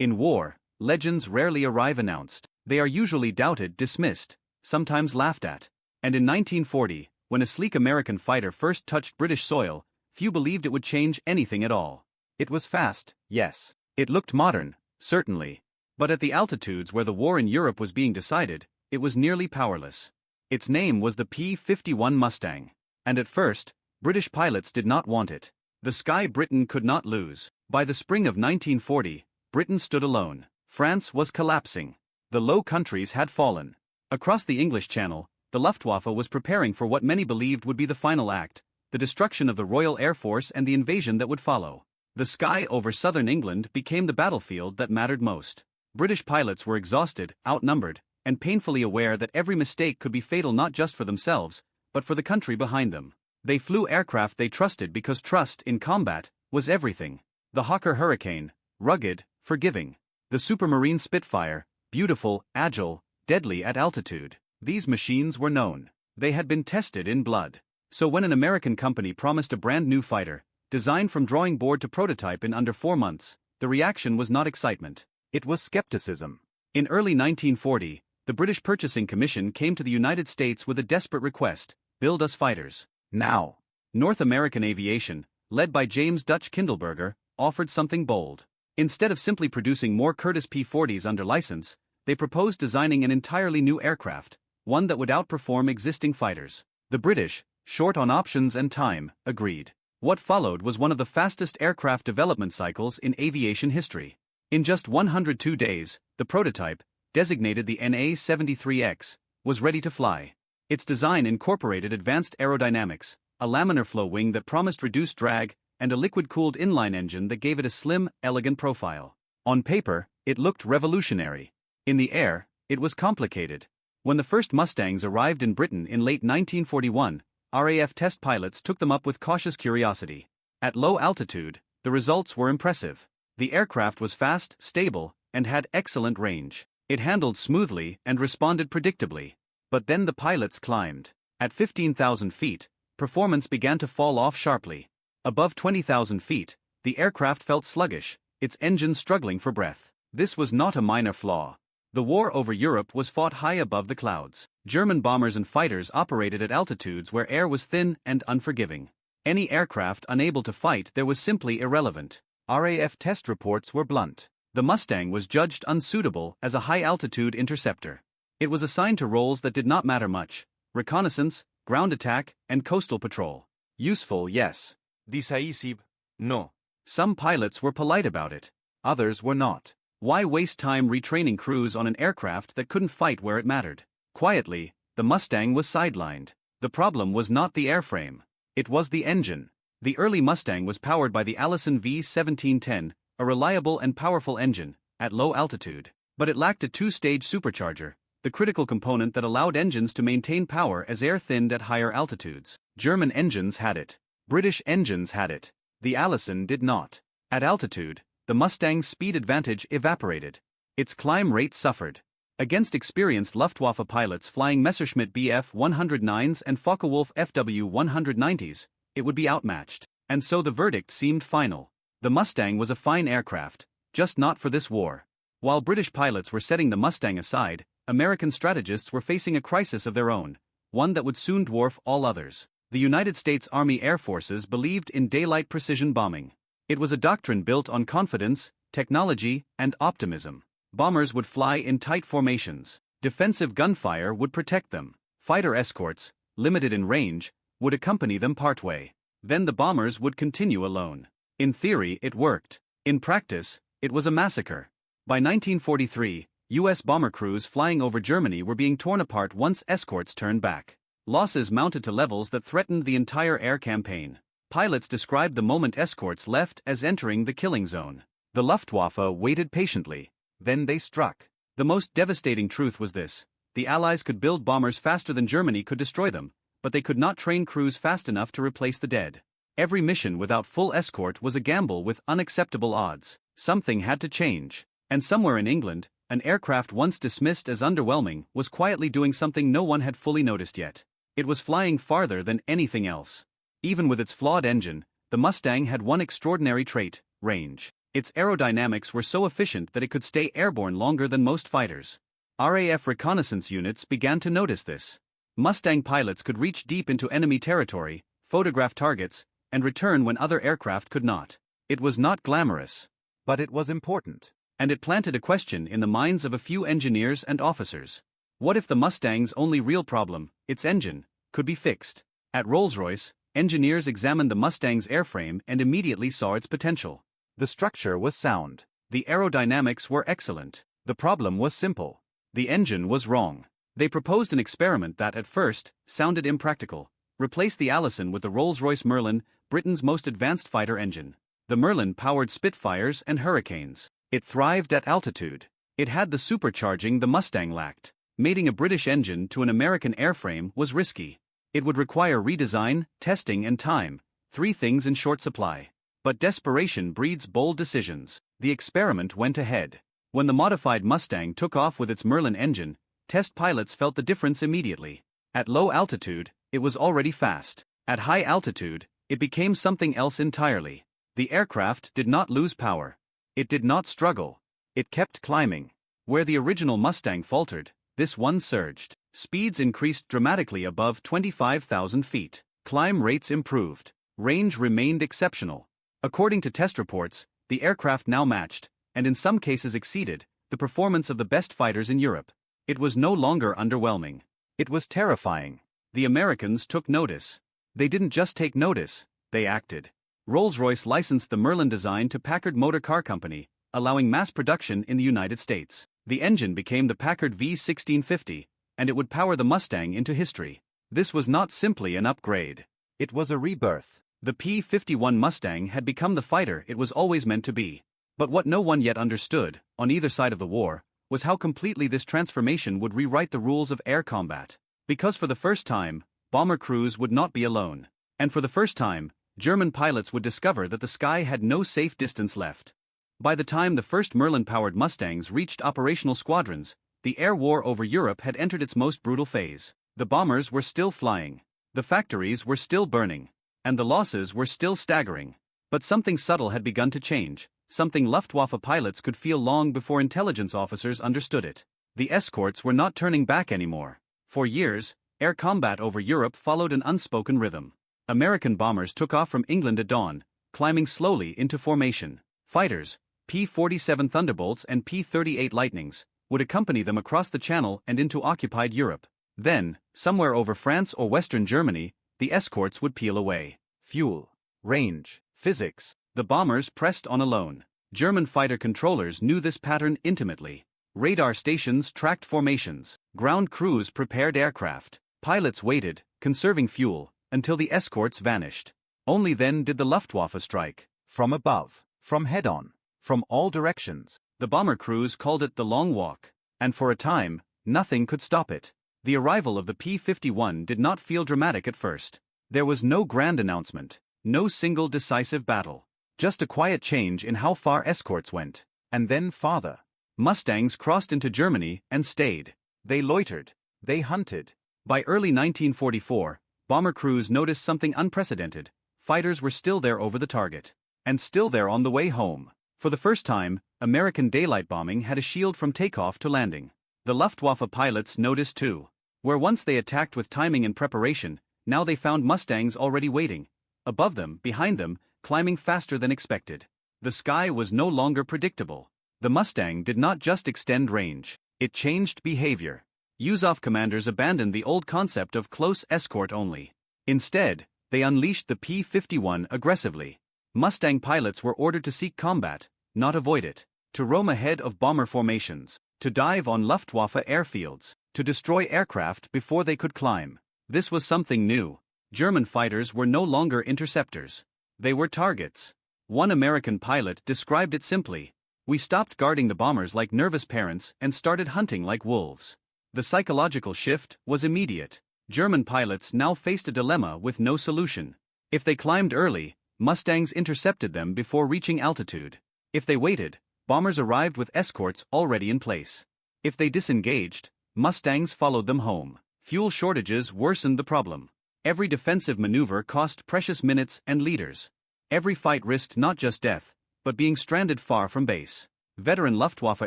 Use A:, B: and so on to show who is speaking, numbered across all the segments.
A: In war, legends rarely arrive announced. They are usually doubted, dismissed, sometimes laughed at. And in 1940, when a sleek American fighter first touched British soil, few believed it would change anything at all. It was fast, yes. It looked modern, certainly. But at the altitudes where the war in Europe was being decided, it was nearly powerless. Its name was the P-51 Mustang. And at first, British pilots did not want it. The sky Britain could not lose. By the spring of 1940, Britain stood alone. France was collapsing. The Low Countries had fallen. Across the English Channel, the Luftwaffe was preparing for what many believed would be the final act, the destruction of the Royal Air Force and the invasion that would follow. The sky over southern England became the battlefield that mattered most. British pilots were exhausted, outnumbered, and painfully aware that every mistake could be fatal not just for themselves, but for the country behind them. They flew aircraft they trusted because trust in combat was everything. The Hawker Hurricane, rugged, forgiving. The Supermarine Spitfire, beautiful, agile, deadly at altitude. These machines were known. They had been tested in blood. So when an American company promised a brand new fighter, designed from drawing board to prototype in under 4 months, the reaction was not excitement. It was skepticism. In early 1940, the British Purchasing Commission came to the United States with a desperate request: build us fighters. Now. North American Aviation, led by James Dutch Kindleberger, offered something bold. Instead of simply producing more Curtiss P-40s under license, they proposed designing an entirely new aircraft, one that would outperform existing fighters. The British, short on options and time, agreed. What followed was one of the fastest aircraft development cycles in aviation history. In just 102 days, the prototype, designated the NA-73X, was ready to fly. Its design incorporated advanced aerodynamics, a laminar flow wing that promised reduced drag, and a liquid-cooled inline engine that gave it a slim, elegant profile. On paper, it looked revolutionary. In the air, it was complicated. When the first Mustangs arrived in Britain in late 1941, RAF test pilots took them up with cautious curiosity. At low altitude, the results were impressive. The aircraft was fast, stable, and had excellent range. It handled smoothly and responded predictably. But then the pilots climbed. At 15,000 feet, performance began to fall off sharply. Above 20,000 feet, the aircraft felt sluggish, its engine struggling for breath. This was not a minor flaw. The war over Europe was fought high above the clouds. German bombers and fighters operated at altitudes where air was thin and unforgiving. Any aircraft unable to fight there was simply irrelevant. RAF test reports were blunt. The Mustang was judged unsuitable as a high-altitude interceptor. It was assigned to roles that did not matter much: reconnaissance, ground attack, and coastal patrol. Useful, yes. Decisive, no. Some pilots were polite about it. Others were not. Why waste time retraining crews on an aircraft that couldn't fight where it mattered? Quietly, the Mustang was sidelined. The problem was not the airframe. It was the engine. The early Mustang was powered by the Allison V1710, a reliable and powerful engine, at low altitude. But it lacked a two-stage supercharger, the critical component that allowed engines to maintain power as air thinned at higher altitudes. German engines had it. British engines had it. The Allison did not. At altitude, the Mustang's speed advantage evaporated. Its climb rate suffered. Against experienced Luftwaffe pilots flying Messerschmitt Bf-109s and Focke-Wulf FW-190s, it would be outmatched. And so the verdict seemed final. The Mustang was a fine aircraft, just not for this war. While British pilots were setting the Mustang aside, American strategists were facing a crisis of their own, one that would soon dwarf all others. The United States Army Air Forces believed in daylight precision bombing. It was a doctrine built on confidence, technology, and optimism. Bombers would fly in tight formations. Defensive gunfire would protect them. Fighter escorts, limited in range, would accompany them partway. Then the bombers would continue alone. In theory, it worked. In practice, it was a massacre. By 1943, U.S. bomber crews flying over Germany were being torn apart once escorts turned back. Losses mounted to levels that threatened the entire air campaign. Pilots described the moment escorts left as entering the killing zone. The Luftwaffe waited patiently. Then they struck. The most devastating truth was this: the Allies could build bombers faster than Germany could destroy them, but they could not train crews fast enough to replace the dead. Every mission without full escort was a gamble with unacceptable odds. Something had to change. And somewhere in England, an aircraft once dismissed as underwhelming was quietly doing something no one had fully noticed yet. It was flying farther than anything else. Even with its flawed engine, the Mustang had one extraordinary trait: range. Its aerodynamics were so efficient that it could stay airborne longer than most fighters. RAF reconnaissance units began to notice this. Mustang pilots could reach deep into enemy territory, photograph targets, and return when other aircraft could not. It was not glamorous,
B: but it was important.
A: And it planted a question in the minds of a few engineers and officers. What if the Mustang's only real problem, its engine, could be fixed? At Rolls-Royce, engineers examined the Mustang's airframe and immediately saw its potential.
B: The structure was sound.
A: The aerodynamics were excellent.
B: The problem was simple.
A: The engine was wrong. They proposed an experiment that at first sounded impractical. Replace the Allison with the Rolls-Royce Merlin, Britain's most advanced fighter engine. The Merlin powered Spitfires and Hurricanes. It thrived at altitude. It had the supercharging the Mustang lacked. Mating a British engine to an American airframe was risky. It would require redesign, testing and time, 3 things in short supply. But desperation breeds bold decisions. The experiment went ahead. When the modified Mustang took off with its Merlin engine, test pilots felt the difference immediately. At low altitude, it was already fast. At high altitude, it became something else entirely. The aircraft did not lose power. It did not struggle. It kept climbing. Where the original Mustang faltered, this one surged. Speeds increased dramatically above 25,000 feet. Climb rates improved. Range remained exceptional. According to test reports, the aircraft now matched, and in some cases exceeded, the performance of the best fighters in Europe. It was no longer underwhelming.
B: It was terrifying.
A: The Americans took notice. They didn't just take notice, they acted. Rolls-Royce licensed the Merlin design to Packard Motor Car Company, allowing mass production in the United States. The engine became the Packard V1650, and it would power the Mustang into history. This was not simply an upgrade.
B: It was a rebirth.
A: The P-51 Mustang had become the fighter it was always meant to be. But what no one yet understood, on either side of the war, was how completely this transformation would rewrite the rules of air combat. Because for the first time, bomber crews would not be alone. And for the first time, German pilots would discover that the sky had no safe distance left. By the time the first Merlin-powered Mustangs reached operational squadrons, the air war over Europe had entered its most brutal phase. The bombers were still flying. The factories were still burning. And the losses were still staggering. But something subtle had begun to change, something Luftwaffe pilots could feel long before intelligence officers understood it. The escorts were not turning back anymore. For years, air combat over Europe followed an unspoken rhythm. American bombers took off from England at dawn, climbing slowly into formation. Fighters, P-47 Thunderbolts and P-38 Lightnings, would accompany them across the Channel and into occupied Europe. Then, somewhere over France or Western Germany, the escorts would peel away.
B: Fuel, range, physics.
A: The bombers pressed on alone. German fighter controllers knew this pattern intimately. Radar stations tracked formations. Ground crews prepared aircraft. Pilots waited, conserving fuel, until the escorts vanished. Only then did the Luftwaffe strike.
B: From above, from head-on, from all directions.
A: The bomber crews called it the Long Walk. And for a time, nothing could stop it. The arrival of the P-51 did not feel dramatic at first. There was no grand announcement, no single decisive battle. Just a quiet change in how far escorts went. And then farther. Mustangs crossed into Germany and stayed. They loitered. They hunted. By early 1944, bomber crews noticed something unprecedented. Fighters were still there over the target. And still there on the way home. For the first time, American daylight bombing had a shield from takeoff to landing. The Luftwaffe pilots noticed too. Where once they attacked with timing and preparation, now they found Mustangs already waiting. Above them, behind them, climbing faster than expected. The sky was no longer predictable. The Mustang did not just extend range, it changed behavior. USAAF commanders abandoned the old concept of close escort only. Instead, they unleashed the P-51 aggressively. Mustang pilots were ordered to seek combat, not avoid it, to roam ahead of bomber formations, to dive on Luftwaffe airfields, to destroy aircraft before they could climb. This was something new. German fighters were no longer interceptors. They were targets. One American pilot described it simply. We stopped guarding the bombers like nervous parents and started hunting like wolves. The psychological shift was immediate. German pilots now faced a dilemma with no solution. If they climbed early, Mustangs intercepted them before reaching altitude. If they waited, bombers arrived with escorts already in place. If they disengaged, Mustangs followed them home. Fuel shortages worsened the problem. Every defensive maneuver cost precious minutes and liters. Every fight risked not just death, but being stranded far from base. Veteran Luftwaffe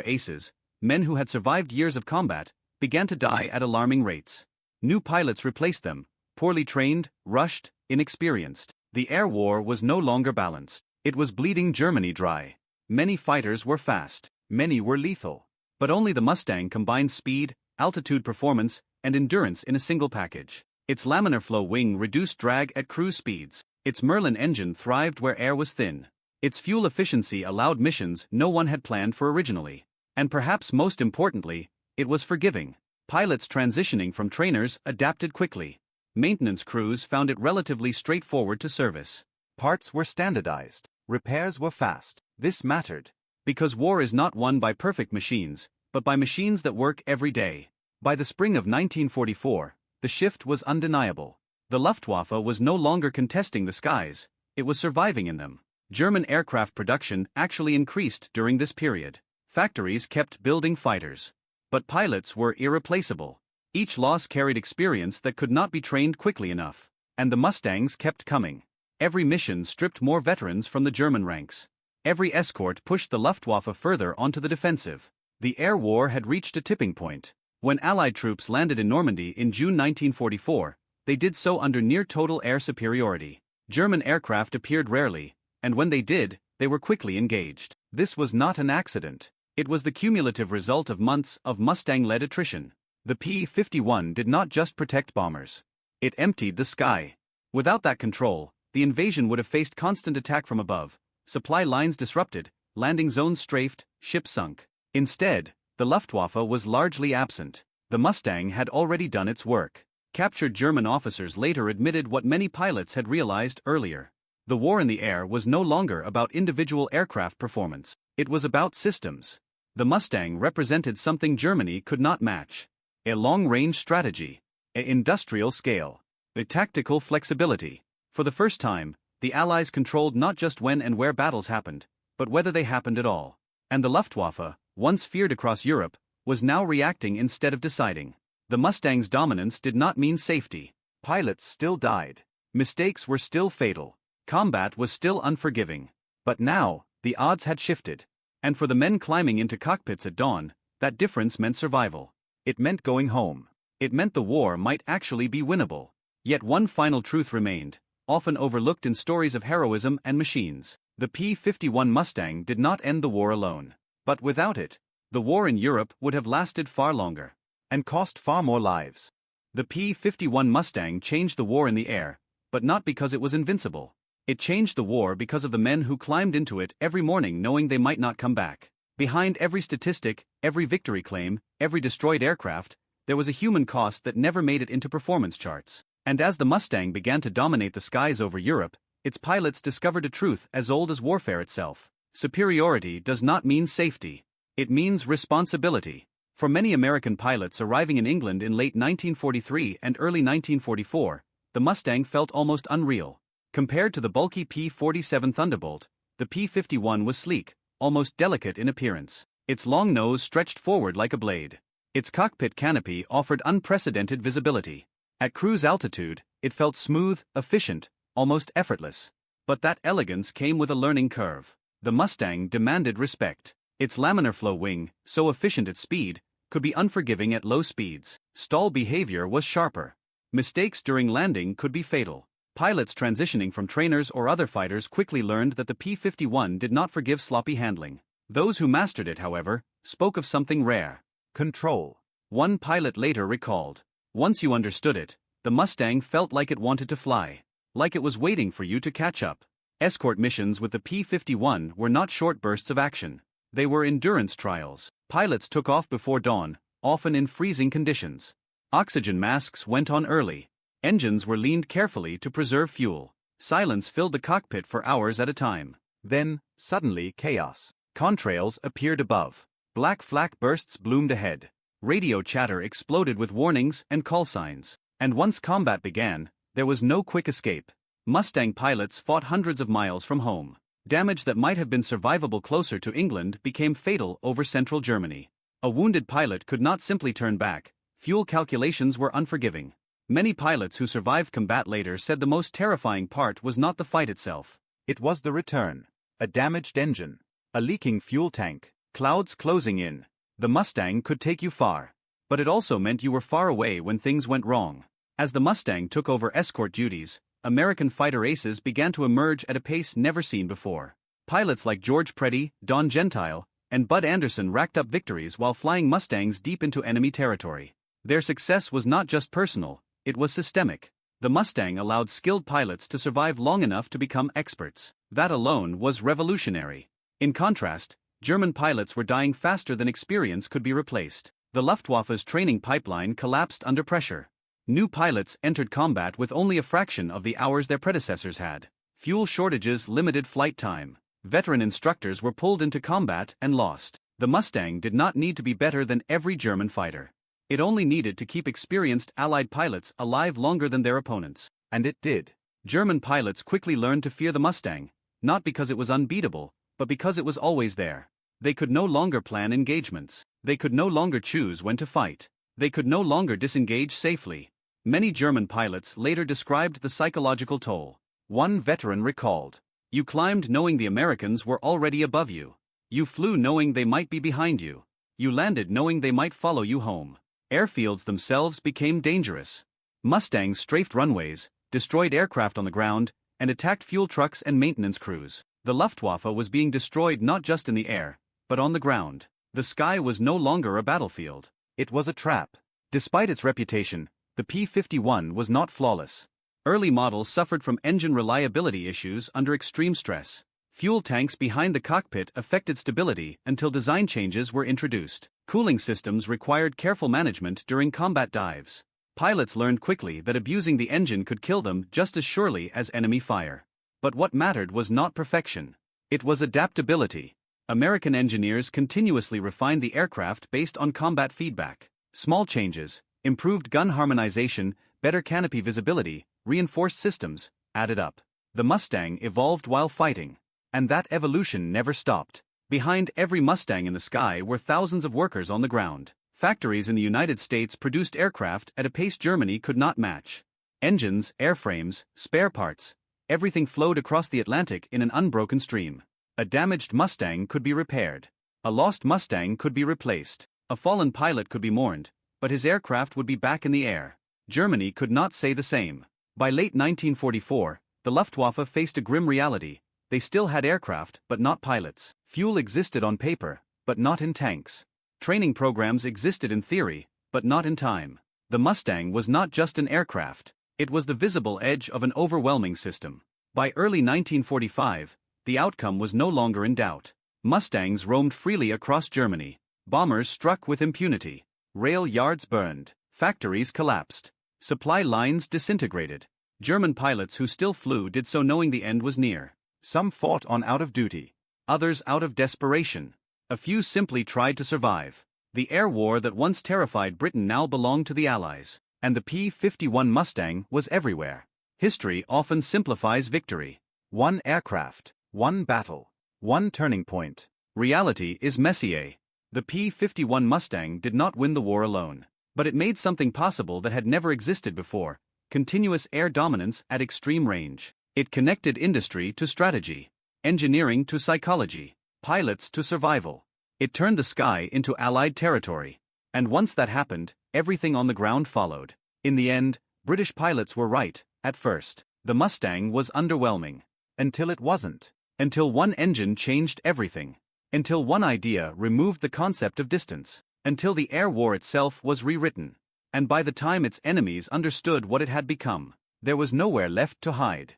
A: aces, men who had survived years of combat, began to die at alarming rates. New pilots replaced them, poorly trained, rushed, inexperienced. The air war was no longer balanced. It was bleeding Germany dry. Many fighters were fast.
B: Many were lethal.
A: But only the Mustang combined speed, altitude performance, and endurance in a single package. Its laminar flow wing reduced drag at cruise speeds. Its Merlin engine thrived where air was thin. Its fuel efficiency allowed missions no one had planned for originally. And perhaps most importantly, it was forgiving. Pilots transitioning from trainers adapted quickly. Maintenance crews found it relatively straightforward to service.
B: Parts were standardized. Repairs were fast. This mattered.
A: Because war is not won by perfect machines, but by machines that work every day. By the spring of 1944, the shift was undeniable. The Luftwaffe was no longer contesting the skies, it was surviving in them. German aircraft production actually increased during this period. Factories kept building fighters. But pilots were irreplaceable. Each loss carried experience that could not be trained quickly enough. And the Mustangs kept coming. Every mission stripped more veterans from the German ranks. Every escort pushed the Luftwaffe further onto the defensive. The air war had reached a tipping point. When Allied troops landed in Normandy in June 1944, they did so under near-total air superiority. German aircraft appeared rarely, and when they did, they were quickly engaged. This was not an accident. It was the cumulative result of months of Mustang-led attrition. The P-51 did not just protect bombers. It emptied the sky. Without that control, the invasion would have faced constant attack from above, supply lines disrupted, landing zones strafed, ships sunk. Instead, the Luftwaffe was largely absent. The Mustang had already done its work. Captured German officers later admitted what many pilots had realized earlier. The war in the air was no longer about individual aircraft performance. It was about systems. The Mustang represented something Germany could not match. A long-range strategy. An industrial scale. A tactical flexibility. For the first time, the Allies controlled not just when and where battles happened, but whether they happened at all. And the Luftwaffe, once feared across Europe, was now reacting instead of deciding. The Mustang's dominance did not mean safety.
B: Pilots still died.
A: Mistakes were still fatal. Combat was still unforgiving. But now, the odds had shifted. And for the men climbing into cockpits at dawn, that difference meant survival.
B: It meant going home.
A: It meant the war might actually be winnable. Yet one final truth remained, often overlooked in stories of heroism and machines. The P-51 Mustang did not end the war alone. But without it, the war in Europe would have lasted far longer.
B: And cost far more lives.
A: The P-51 Mustang changed the war in the air, but not because it was invincible. It changed the war because of the men who climbed into it every morning knowing they might not come back. Behind every statistic, every victory claim, every destroyed aircraft, there was a human cost that never made it into performance charts. And as the Mustang began to dominate the skies over Europe, its pilots discovered a truth as old as warfare itself. Superiority does not mean safety. It means responsibility. For many American pilots arriving in England in late 1943 and early 1944, the Mustang felt almost unreal. Compared to the bulky P-47 Thunderbolt, the P-51 was sleek, almost delicate in appearance. Its long nose stretched forward like a blade. Its cockpit canopy offered unprecedented visibility. At cruise altitude, it felt smooth, efficient, almost effortless. But that elegance came with a learning curve. The Mustang demanded respect. Its laminar flow wing, so efficient at speed, could be unforgiving at low speeds. Stall behavior was sharper. Mistakes during landing could be fatal. Pilots transitioning from trainers or other fighters quickly learned that the P-51 did not forgive sloppy handling. Those who mastered it, however, spoke of something rare.
B: Control.
A: One pilot later recalled. Once you understood it, the Mustang felt like it wanted to fly. Like it was waiting for you to catch up. Escort missions with the P-51 were not short bursts of action. They were endurance trials. Pilots took off before dawn, often in freezing conditions. Oxygen masks went on early. Engines were leaned carefully to preserve fuel. Silence filled the cockpit for hours at a time.
B: Then, suddenly, chaos.
A: Contrails appeared above. Black flak bursts bloomed ahead. Radio chatter exploded with warnings and call signs. And once combat began, there was no quick escape. Mustang pilots fought hundreds of miles from home. Damage that might have been survivable closer to England became fatal over central Germany. A wounded pilot could not simply turn back. Fuel calculations were unforgiving. Many pilots who survived combat later said the most terrifying part was not the fight itself.
B: It was the return. A damaged engine. A leaking fuel tank.
A: Clouds closing in. The Mustang could take you far. But it also meant you were far away when things went wrong. As the Mustang took over escort duties, American fighter aces began to emerge at a pace never seen before. Pilots like George Preddy, Don Gentile, and Bud Anderson racked up victories while flying Mustangs deep into enemy territory. Their success was not just personal, it was systemic. The Mustang allowed skilled pilots to survive long enough to become experts. That alone was revolutionary. In contrast, German pilots were dying faster than experience could be replaced. The Luftwaffe's training pipeline collapsed under pressure. New pilots entered combat with only a fraction of the hours their predecessors had. Fuel shortages limited flight time. Veteran instructors were pulled into combat and lost. The Mustang did not need to be better than every German fighter. It only needed to keep experienced Allied pilots alive longer than their opponents.
B: And it did.
A: German pilots quickly learned to fear the Mustang, not because it was unbeatable, but because it was always there. They could no longer plan engagements. They could no longer choose when to fight. They could no longer disengage safely. Many German pilots later described the psychological toll. One veteran recalled, "You climbed knowing the Americans were already above you. You flew knowing they might be behind you. You landed knowing they might follow you home." Airfields themselves became dangerous. Mustangs strafed runways, destroyed aircraft on the ground, and attacked fuel trucks and maintenance crews. The Luftwaffe was being destroyed not just in the air, but on the ground. The sky was no longer a battlefield.
B: It was a trap.
A: Despite its reputation, the P-51 was not flawless. Early models suffered from engine reliability issues under extreme stress. Fuel tanks behind the cockpit affected stability until design changes were introduced. Cooling systems required careful management during combat dives. Pilots learned quickly that abusing the engine could kill them just as surely as enemy fire. But what mattered was not perfection. It was adaptability. American engineers continuously refined the aircraft based on combat feedback. Small changes, improved gun harmonization, better canopy visibility, reinforced systems, added up. The Mustang evolved while fighting. And that evolution never stopped. Behind every Mustang in the sky were thousands of workers on the ground. Factories in the United States produced aircraft at a pace Germany could not match. Engines, airframes, spare parts, everything flowed across the Atlantic in an unbroken stream. A damaged Mustang could be repaired. A lost Mustang could be replaced. A fallen pilot could be mourned, but his aircraft would be back in the air. Germany could not say the same. By late 1944, the Luftwaffe faced a grim reality. They still had aircraft, but not pilots. Fuel existed on paper, but not in tanks. Training programs existed in theory, but not in time. The Mustang was not just an aircraft. It was the visible edge of an overwhelming system. By early 1945, the outcome was no longer in doubt. Mustangs roamed freely across Germany. Bombers struck with impunity. Rail yards burned. Factories collapsed. Supply lines disintegrated. German pilots who still flew did so knowing the end was near. Some fought on out of duty. Others out of desperation. A few simply tried to survive. The air war that once terrified Britain now belonged to the Allies. And the P-51 Mustang was everywhere. History often simplifies victory. One aircraft. One battle. One turning point. Reality is messier. The P-51 Mustang did not win the war alone. But it made something possible that had never existed before: continuous air dominance at extreme range. It connected industry to strategy, engineering to psychology, pilots to survival. It turned the sky into Allied territory. And once that happened, everything on the ground followed. In the end, British pilots were right, at first. The Mustang was underwhelming.
B: Until it wasn't.
A: Until one engine changed everything. Until one idea removed the concept of distance. Until the air war itself was rewritten. And by the time its enemies understood what it had become, there was nowhere left to hide.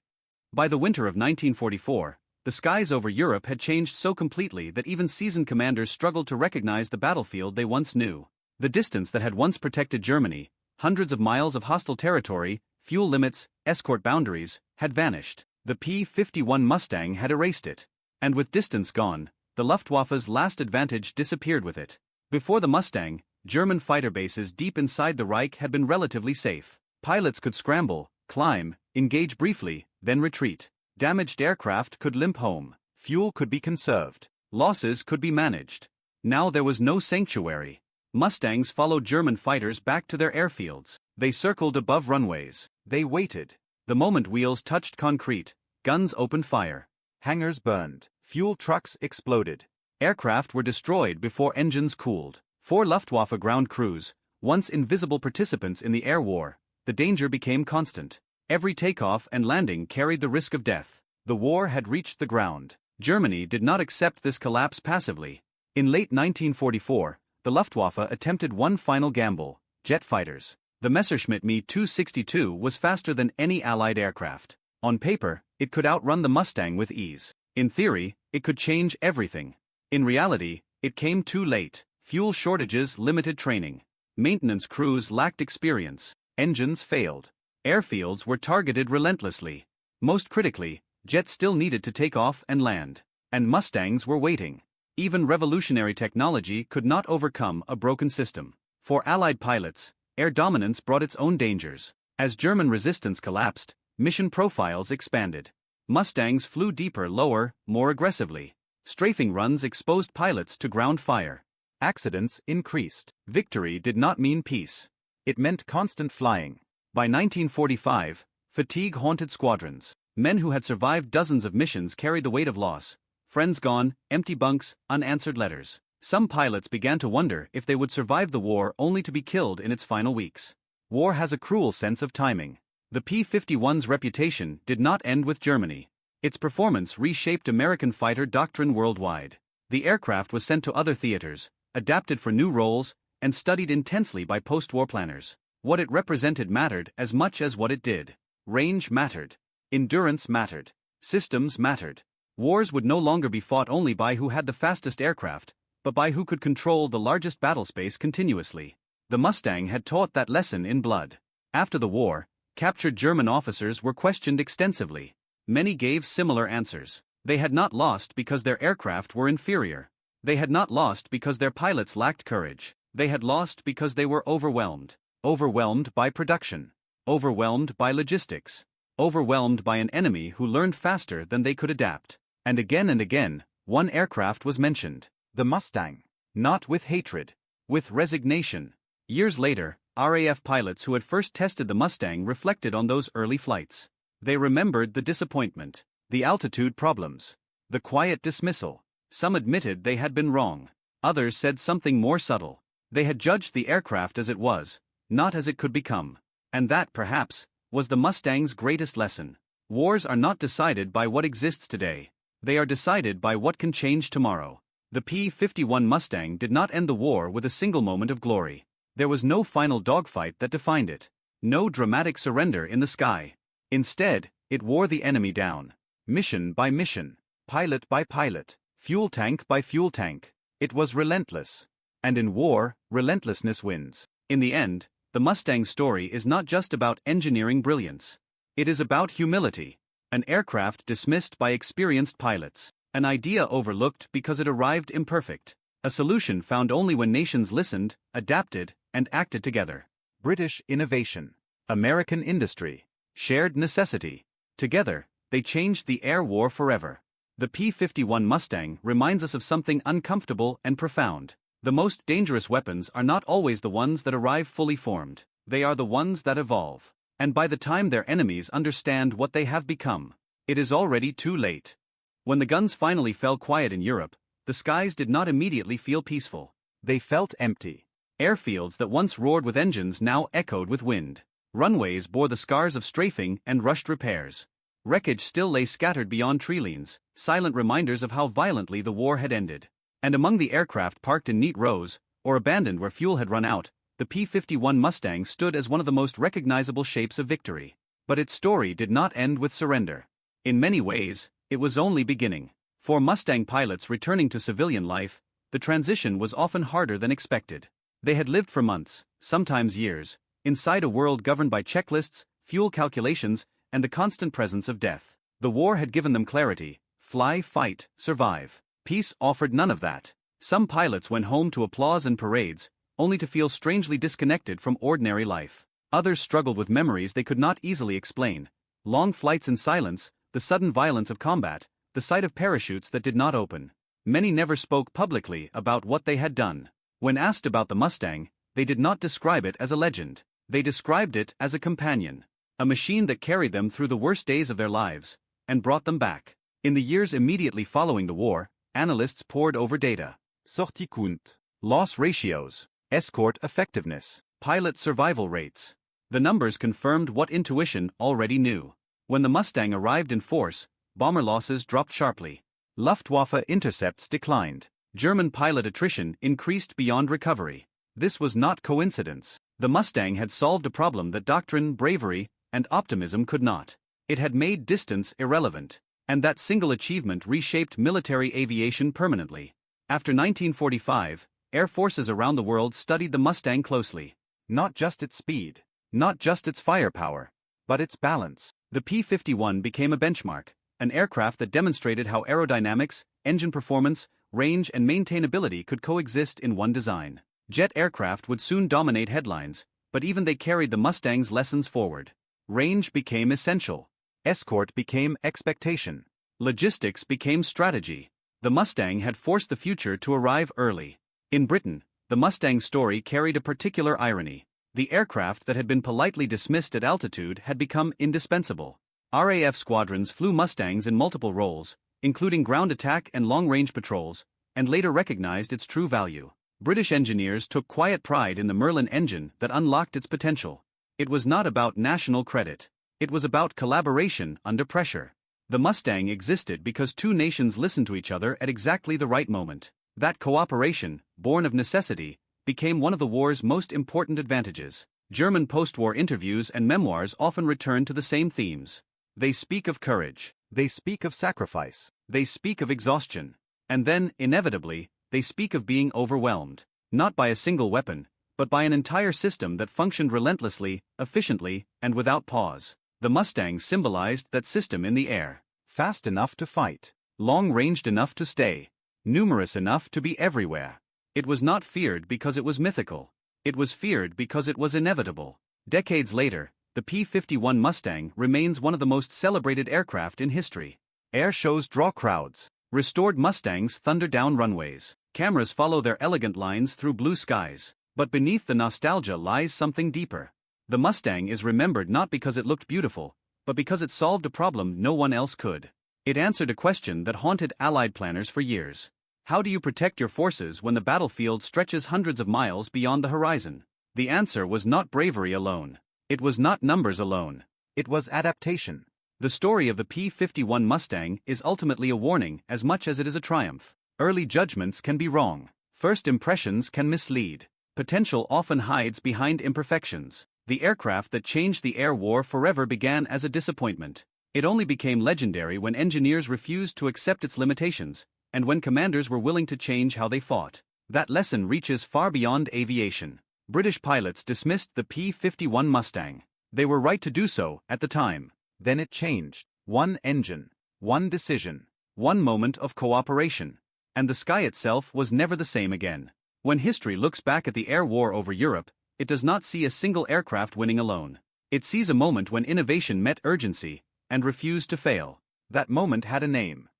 A: By the winter of 1944, the skies over Europe had changed so completely that even seasoned commanders struggled to recognize the battlefield they once knew. The distance that had once protected Germany, hundreds of miles of hostile territory, fuel limits, escort boundaries, had vanished. The P-51 Mustang had erased it. And with distance gone, the Luftwaffe's last advantage disappeared with it. Before the Mustang, German fighter bases deep inside the Reich had been relatively safe. Pilots could scramble, climb, engage briefly, then retreat. Damaged aircraft could limp home. Fuel could be conserved. Losses could be managed. Now there was no sanctuary. Mustangs followed German fighters back to their airfields. They circled above runways. They waited. The moment wheels touched concrete, guns opened fire. Hangars burned.
B: Fuel trucks exploded.
A: Aircraft were destroyed before engines cooled. For Luftwaffe ground crews, once invisible participants in the air war, the danger became constant. Every takeoff and landing carried the risk of death.
B: The war had reached the ground.
A: Germany did not accept this collapse passively. In late 1944, the Luftwaffe attempted one final gamble: jet fighters. The Messerschmitt Me 262 was faster than any Allied aircraft. On paper, it could outrun the Mustang with ease. In theory, it could change everything. In reality, it came too late. Fuel shortages limited training. Maintenance crews lacked experience.
B: Engines failed.
A: Airfields were targeted relentlessly. Most critically, jets still needed to take off and land. And Mustangs were waiting. Even revolutionary technology could not overcome a broken system. For Allied pilots, air dominance brought its own dangers. As German resistance collapsed, mission profiles expanded. Mustangs flew deeper, lower, more aggressively. Strafing runs exposed pilots to ground fire.
B: Accidents increased.
A: Victory did not mean peace.
B: It meant constant flying.
A: By 1945, fatigue haunted squadrons. Men who had survived dozens of missions carried the weight of loss. Friends gone, empty bunks, unanswered letters. Some pilots began to wonder if they would survive the war only to be killed in its final weeks. War has a cruel sense of timing. The P-51's reputation did not end with Germany. Its performance reshaped American fighter doctrine worldwide. The aircraft was sent to other theaters, adapted for new roles, and studied intensely by post-war planners. What it represented mattered as much as what it did. Range mattered. Endurance mattered. Systems mattered. Wars would no longer be fought only by who had the fastest aircraft, but by who could control the largest battlespace continuously. The Mustang had taught that lesson in blood. After the war, captured German officers were questioned extensively. Many gave similar answers. They had not lost because their aircraft were inferior. They had not lost because their pilots lacked courage. They had lost because they were overwhelmed. Overwhelmed by production. Overwhelmed by logistics. Overwhelmed by an enemy who learned faster than they could adapt. And again, one aircraft was mentioned.
B: The Mustang.
A: Not with hatred. With resignation. Years later, RAF pilots who had first tested the Mustang reflected on those early flights. They remembered the disappointment, the altitude problems, the quiet dismissal. Some admitted they had been wrong. Others said something more subtle. They had judged the aircraft as it was, not as it could become. And that, perhaps, was the Mustang's greatest lesson. Wars are not decided by what exists today. They are decided by what can change tomorrow. The P-51 Mustang did not end the war with a single moment of glory. There was no final dogfight that defined it. No dramatic surrender in the sky. Instead, it wore the enemy down. Mission by mission. Pilot by pilot. Fuel tank by fuel tank. It was relentless. And in war, relentlessness wins. In the end, the Mustang story is not just about engineering brilliance. It is about humility. An aircraft dismissed by experienced pilots. An idea overlooked because it arrived imperfect. A solution found only when nations listened, adapted, and acted together.
B: British innovation. American industry.
A: Shared necessity. Together, they changed the air war forever. The P-51 Mustang reminds us of something uncomfortable and profound. The most dangerous weapons are not always the ones that arrive fully formed. They are the ones that evolve. And by the time their enemies understand what they have become, it is already too late. When the guns finally fell quiet in Europe, the skies did not immediately feel peaceful.
B: They felt empty.
A: Airfields that once roared with engines now echoed with wind. Runways bore the scars of strafing and rushed repairs. Wreckage still lay scattered beyond treelines, silent reminders of how violently the war had ended. And among the aircraft parked in neat rows, or abandoned where fuel had run out, the P-51 Mustang stood as one of the most recognizable shapes of victory. But its story did not end with surrender. In many ways, it was only beginning. For Mustang pilots returning to civilian life, the transition was often harder than expected. They had lived for months, sometimes years, inside a world governed by checklists, fuel calculations, and the constant presence of death. The war had given them clarity: fly, fight, survive. Peace offered none of that. Some pilots went home to applause and parades, only to feel strangely disconnected from ordinary life. Others struggled with memories they could not easily explain: long flights in silence, the sudden violence of combat, the sight of parachutes that did not open. Many never spoke publicly about what they had done. When asked about the Mustang, they did not describe it as a legend. They described it as a companion. A machine that carried them through the worst days of their lives, and brought them back. In the years immediately following the war, analysts pored over data.
B: Sortie-Count. Loss ratios. Escort effectiveness.
A: Pilot survival rates. The numbers confirmed what intuition already knew. When the Mustang arrived in force, bomber losses dropped sharply.
B: Luftwaffe intercepts declined.
A: German pilot attrition increased beyond recovery. This was not coincidence. The Mustang had solved a problem that doctrine, bravery, and optimism could not. It had made distance irrelevant. And that single achievement reshaped military aviation permanently. After 1945, air forces around the world studied the Mustang closely.
B: Not just its speed,
A: Not just its firepower,
B: but its balance.
A: the P-51 became a benchmark, an aircraft that demonstrated how aerodynamics, engine performance, range and maintainability could coexist in one design. Jet aircraft would soon dominate headlines, but even they carried the Mustang's lessons forward. Range became essential.
B: Escort became expectation.
A: Logistics became strategy. The Mustang had forced the future to arrive early. In Britain, the Mustang story carried a particular irony. The aircraft that had been politely dismissed at altitude had become indispensable. RAF squadrons flew Mustangs in multiple roles, including ground attack and long-range patrols, and later recognized its true value. British engineers took quiet pride in the Merlin engine that unlocked its potential. It was not about national credit. It was about collaboration under pressure. The Mustang existed because two nations listened to each other at exactly the right moment. That cooperation, born of necessity, became one of the war's most important advantages. German post-war interviews and memoirs often return to the same themes. They speak of courage.
B: They speak of sacrifice.
A: They speak of exhaustion. And then, inevitably, they speak of being overwhelmed. Not by a single weapon, but by an entire system that functioned relentlessly, efficiently, and without pause. The Mustang symbolized that system in the air.
B: Fast enough to fight.
A: Long-ranged enough to stay. Numerous enough to be everywhere. It was not feared because it was mythical. It was feared because it was inevitable. Decades later, the P-51 Mustang remains one of the most celebrated aircraft in history.
B: Air shows draw crowds.
A: Restored Mustangs thunder down runways. Cameras follow their elegant lines through blue skies. But beneath the nostalgia lies something deeper. The Mustang is remembered not because it looked beautiful, but because it solved a problem no one else could. It answered a question that haunted Allied planners for years. How do you protect your forces when the battlefield stretches hundreds of miles beyond the horizon? The answer was not bravery alone. It was not numbers alone.
B: It was adaptation.
A: The story of the P-51 Mustang is ultimately a warning as much as it is a triumph. Early judgments can be wrong. First impressions can mislead. Potential often hides behind imperfections. The aircraft that changed the air war forever began as a disappointment. It only became legendary when engineers refused to accept its limitations, and when commanders were willing to change how they fought. That lesson reaches far beyond aviation. British pilots dismissed the P-51 Mustang. They were right to do so at the time.
B: Then it changed. One engine. One decision.
A: One moment of cooperation. And the sky itself was never the same again. When history looks back at the air war over Europe, it does not see a single aircraft winning alone. It sees a moment when innovation met urgency and refused to fail.
B: That moment had a name.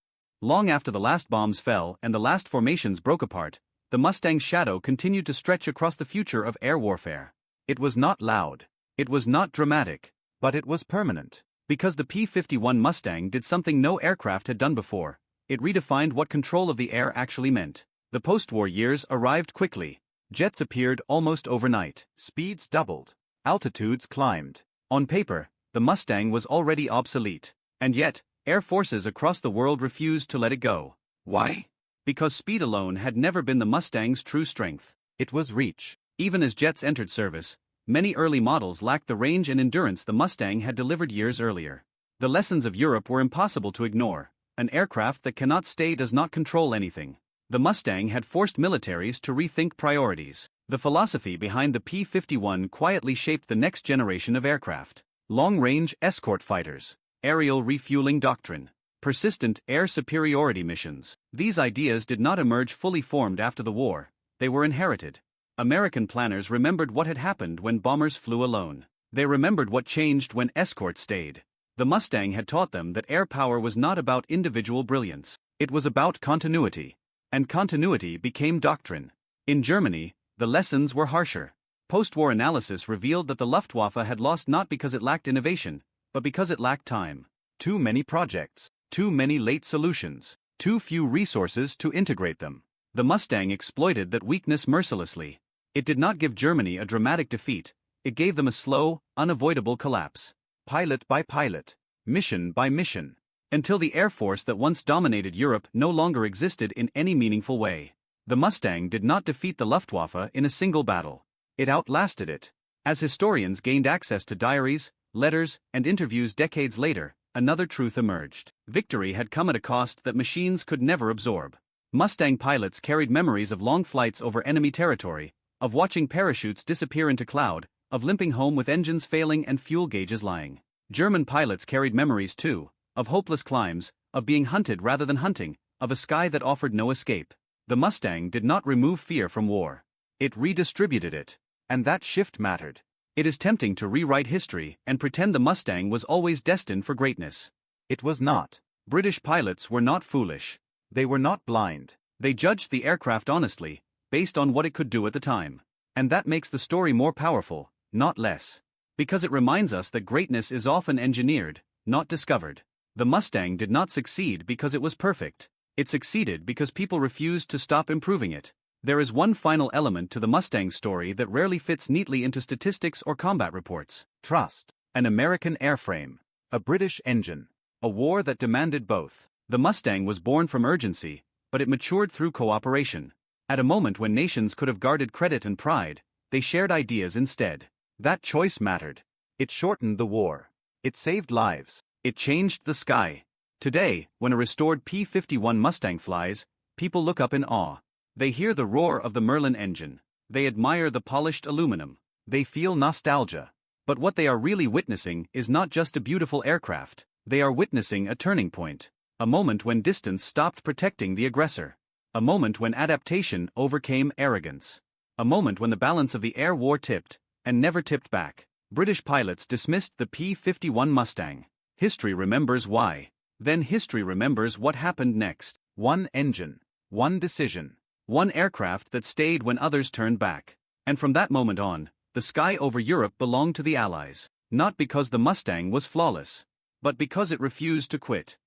A: Long after the last bombs fell and the last formations broke apart, the Mustang's shadow continued to stretch across the future of air warfare.
B: It was not loud.
A: It was not dramatic.
B: But it was permanent.
A: Because the P-51 Mustang did something no aircraft had done before. It redefined what control of the air actually meant. The post-war years arrived quickly. Jets appeared almost overnight.
B: Speeds doubled. Altitudes climbed.
A: On paper, the Mustang was already obsolete. And yet, air forces across the world refused to let it go. Why? Because speed alone had never been the Mustang's true strength.
B: It was reach.
A: Even as jets entered service, many early models lacked the range and endurance the Mustang had delivered years earlier. The lessons of Europe were impossible to ignore. An aircraft that cannot stay does not control anything. The Mustang had forced militaries to rethink priorities. The philosophy behind the P-51 quietly shaped the next generation of aircraft. Long-range escort fighters, aerial refueling doctrine, persistent air superiority missions. These ideas did not emerge fully formed after the war. They were inherited. American planners remembered what had happened when bombers flew alone. They remembered what changed when escorts stayed. The Mustang had taught them that air power was not about individual brilliance. It was about continuity. And continuity became doctrine. In Germany, the lessons were harsher. Post-war analysis revealed that the Luftwaffe had lost not because it lacked innovation, but because it lacked time.
B: Too many projects.
A: Too many late solutions. Too few resources to integrate them. The Mustang exploited that weakness mercilessly. It did not give Germany a dramatic defeat, it gave them a slow, unavoidable collapse. Pilot by pilot. Mission by mission. Until the air force that once dominated Europe no longer existed in any meaningful way. The Mustang did not defeat the Luftwaffe in a single battle. It outlasted it. As historians gained access to diaries, letters, and interviews decades later, another truth emerged. Victory had come at a cost that machines could never absorb. Mustang pilots carried memories of long flights over enemy territory, of watching parachutes disappear into cloud, of limping home with engines failing and fuel gauges lying. German pilots carried memories too, of hopeless climbs, of being hunted rather than hunting, of a sky that offered no escape. The Mustang did not remove fear from war. It redistributed it. And that shift mattered. It is tempting to rewrite history and pretend the Mustang was always destined for greatness.
B: It was not.
A: British pilots were not foolish.
B: They were not blind.
A: They judged the aircraft honestly, based on what it could do at the time. And that makes the story more powerful, not less. Because it reminds us that greatness is often engineered, not discovered. The Mustang did not succeed because it was perfect. It succeeded because people refused to stop improving it. There is one final element to the Mustang story that rarely fits neatly into statistics or combat reports.
B: Trust. An American airframe. A British engine. A war that demanded both. The Mustang was born from urgency, but it matured through cooperation. At a moment when nations could have guarded credit and pride, they shared ideas instead. That choice mattered. It shortened the war. It saved lives.
A: It changed the sky. Today, when a restored P-51 Mustang flies, people look up in awe. They hear the roar of the Merlin engine. They admire the polished aluminum.
B: They feel nostalgia.
A: But what they are really witnessing is not just a beautiful aircraft. They are witnessing a turning point. A moment when distance stopped protecting the aggressor. A moment when adaptation overcame arrogance. A moment when the balance of the air war tipped, and never tipped back. British pilots dismissed the P-51 Mustang. History remembers why. Then history remembers what happened next.
B: One engine. One decision.
A: One aircraft that stayed when others turned back. And from that moment on, the sky over Europe belonged to the Allies. Not because the Mustang was flawless, but because it refused to quit.